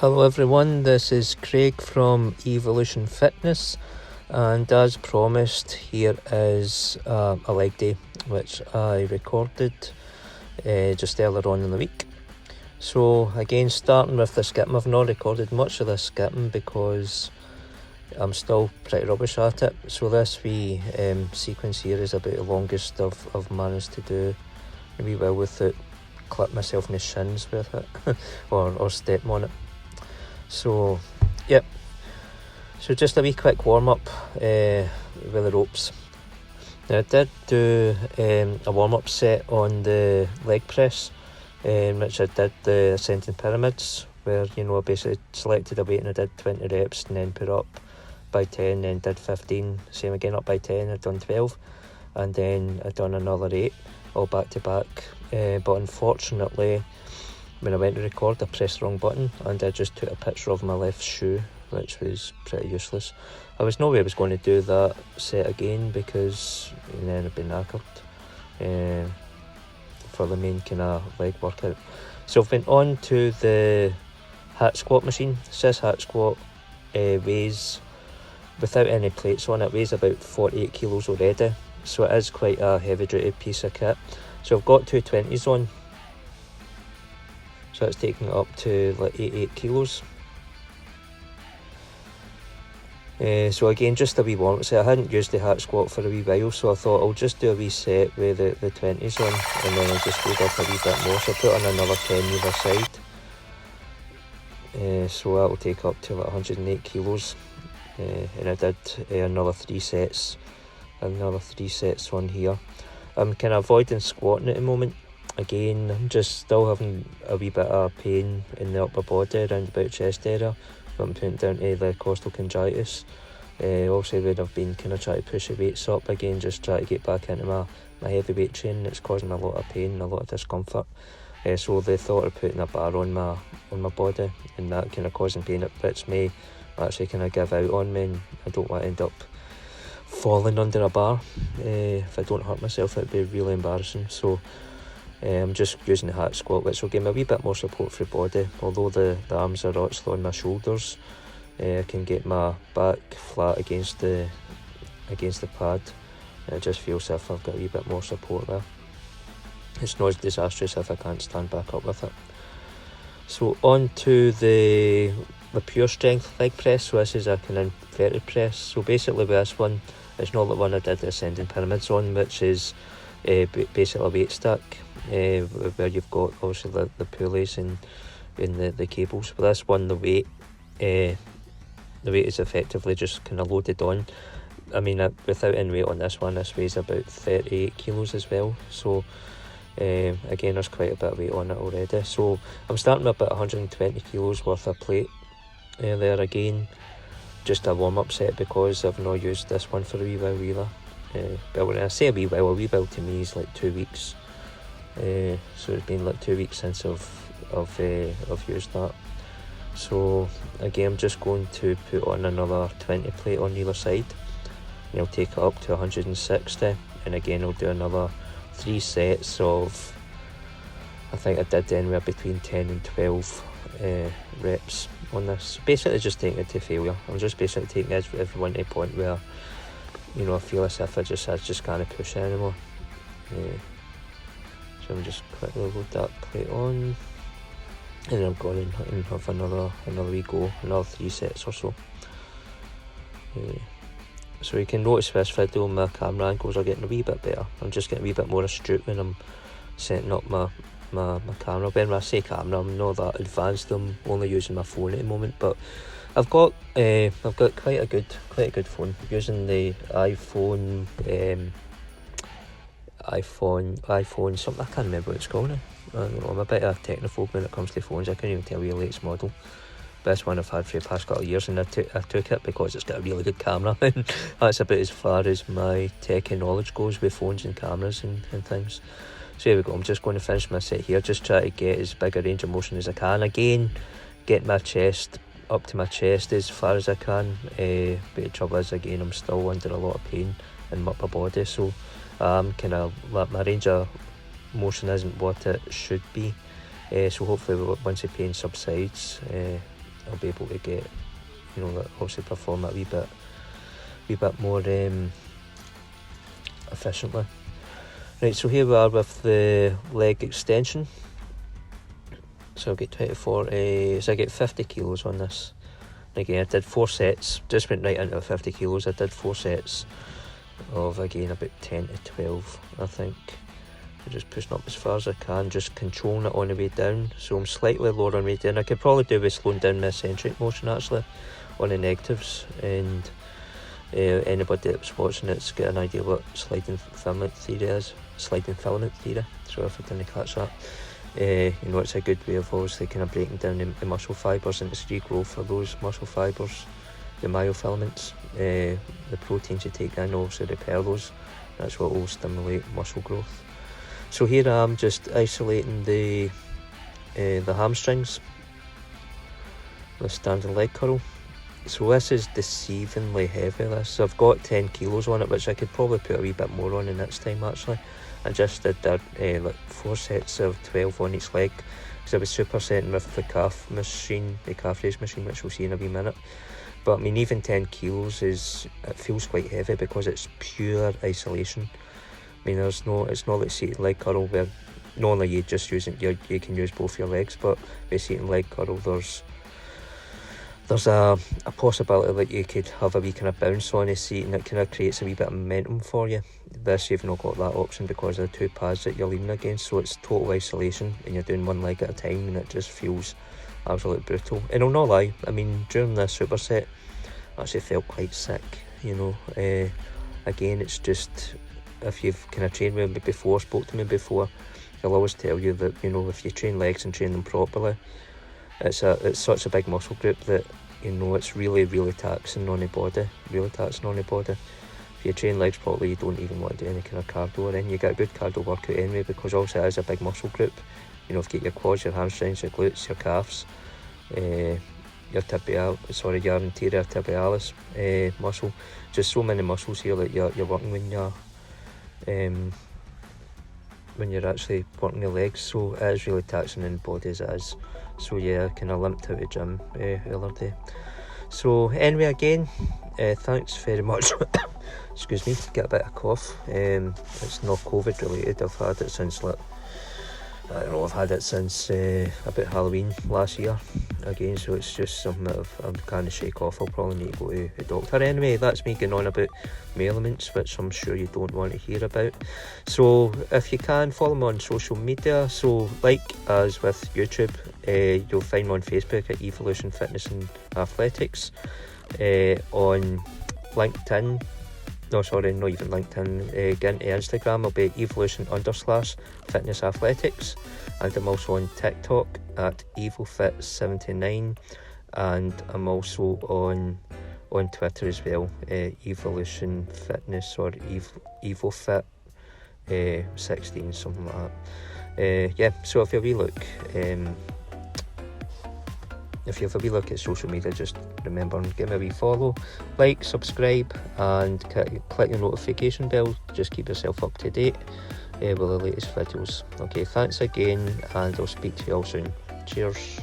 Hello everyone, this is Craig from Evolution Fitness, and as promised, here is a leg day which I recorded just earlier on in the week. So again, starting with the skipping, I've not recorded much of the skipping because I'm still pretty rubbish at it. So this wee sequence here is about the longest I've managed to do really well without clip myself in the shins with it or stepping on it. So, yep. So just a wee quick warm up with the ropes. Now I did do a warm up set on the leg press, which I did the ascending pyramids, where I basically selected a weight and I did 20 reps and then put up by 10, then did 15, same again up by 10, I'd done 12, and then I'd done another 8, all back to back. But unfortunately, when I went to record, I pressed the wrong button and I just took a picture of my left shoe, which was pretty useless. I was no way I was going to do that set again because then I'd been knackered for the main kind of leg workout. So I've been on to the hat squat machine. This hat squat weighs, without any plates on it, weighs about 48 kilos already. So it is quite a heavy duty piece of kit. So I've got 220s on. So it's taking it up to like 88 kilos. So again, just a wee warm up set. I hadn't used the hat squat for a wee while, so I thought I'll just do a wee set with the 20s on, and then I'll just load up a wee bit more. So I put on another 10 either side. So that will take up to like 108 kilos. And I did another 3 sets on here. I'm kind of avoiding squatting at the moment. Again, I'm just still having a wee bit of pain in the upper body around about chest area, but I'm putting it down to the costal also when I've been kind of trying to push the weights up again, just try to get back into my heavyweight training. It's causing a lot of pain, a lot of discomfort. So the thought of putting a bar on my body and that kind of causing pain, it puts me actually kind of give out on me, and I don't want to end up falling under a bar. If I don't hurt myself, it'd be really embarrassing. So I'm just using the hat squat, which will give me a wee bit more support for the body. Although the arms are actually on my shoulders, I can get my back flat against the pad. It just feels as if I've got a wee bit more support there. It's not as disastrous if I can't stand back up with it. So on to the pure strength leg press. So this is a kind of inverted press. So basically with this one, it's not the one I did the ascending pyramids on, which is basically a weight stack, where you've got obviously the pulleys and the cables. But this one, the weight is effectively just kind of loaded on. I mean, without any weight on this one, this weighs about 38 kilos as well. So again, there's quite a bit of weight on it already. So I'm starting with about 120 kilos worth of plate there again. Just a warm-up set because I've not used this one for a wee while either. But when I say a wee while to me is like 2 weeks. So it's been like 2 weeks since I've used that. So again, I'm just going to put on another 20 plate on either side. And I'll take it up to 160, and again I'll do another 3 sets of, I think I did anywhere between 10 and 12 reps on this. Basically just taking it to failure. I'm just basically taking everyone to a point where I feel as if I just can't push it anymore. So I'm just quickly load that plate on, and then I'm going and have another wee go, another 3 sets or so. So you can notice this video, my camera angles are getting a wee bit better. I'm just getting a wee bit more astute when I'm setting up my camera. When I say camera, I'm not that advanced. I'm only using my phone at the moment, but I've got quite a good phone. I'm using the iPhone something, I can't remember what it's called now. I don't know, I'm a bit of a technophobe when it comes to phones. I couldn't even tell you the latest model. Best one I've had for the past couple of years, and I took it because it's got a really good camera, and that's about as far as my tech and knowledge goes with phones and cameras and things. So here we go. I'm just going to finish my set here, just try to get as big a range of motion as I can. Again, get my chest up to my chest as far as I can, but the trouble is, again, I'm still under a lot of pain in my upper body, so my range of motion isn't what it should be. So hopefully once the pain subsides, I'll be able to get, obviously perform it a wee bit more efficiently. Right, so here we are with the leg extension. So I'll get 24, so I get 50 kilos on this. Again, I did 4 sets, just went right into 50 kilos. I did 4 sets of, again, about 10 to 12, I think. I'm just pushing up as far as I can, just controlling it on the way down. So I'm slightly lower on the way down. I could probably do with slowing down my eccentric motion, actually, on the negatives. And anybody that's watching it's got an idea what sliding filament theory is. Sliding filament theory, so if I didn't catch that. It's a good way of obviously kind of breaking down the muscle fibres and its regrowth of those muscle fibres, the myofilaments, the proteins you take in, obviously repair those. That's what will stimulate muscle growth. So here I am just isolating the hamstrings with standing leg curl. So this is deceivingly heavy, this. I've got 10 kilos on it, which I could probably put a wee bit more on the next time actually. I just did that, 4 sets of 12 on each leg, because I was supersetting with the calf raise machine, which we'll see in a wee minute. But I mean, even 10 kilos it feels quite heavy because it's pure isolation. I mean, it's not like seated leg curl where normally you just you can use both your legs, but with seated leg curl there's a possibility that you could have a wee kind of bounce on the seat, and it kind of creates a wee bit of momentum for you. This, you've not got that option because of the 2 pads that you're leaning against, so it's total isolation and you're doing one leg at a time, and it just feels absolutely brutal. And I'll not lie, I mean, during this superset I actually felt quite sick, again, it's just, if you've kind of trained with me before, spoke to me before, I'll always tell you that, if you train legs and train them properly, it's such a big muscle group that it's really, really taxing on the body. If you train legs properly, you don't even want to do any kind of cardio, or then you get a good cardio workout anyway, because obviously it is a big muscle group. If you get your quads, your hamstrings, your glutes, your calves, your anterior tibialis muscle. Just so many muscles here that you're working when you're actually working your legs, so it is really taxing on the body as it is. So yeah, I kind of limped out of the gym the other day. So anyway, again, thanks very much. Excuse me, get a bit of cough. It's not COVID related. I've had it since I've had it since about Halloween last year again, so it's just something that I'm kind of shake off. I'll probably need to go to the doctor. Anyway, that's me going on about my ailments, which I'm sure you don't want to hear about. So if you can, follow me on social media. So as with YouTube, you'll find me on Facebook at Evolution Fitness and Athletics, on LinkedIn. No, sorry, not even LinkedIn. Get into Instagram, I'll be evolution_fitness athletics, and I'm also on TikTok at EvoFit79, and I'm also on Twitter as well, Evolution Fitness or EvoFit 16, something like that. So if you have a wee look at social media, just remember and give me a wee follow, like, subscribe, and click the notification bell. Just keep yourself up to date with the latest videos. Okay, thanks again, and I'll speak to you all soon. Cheers.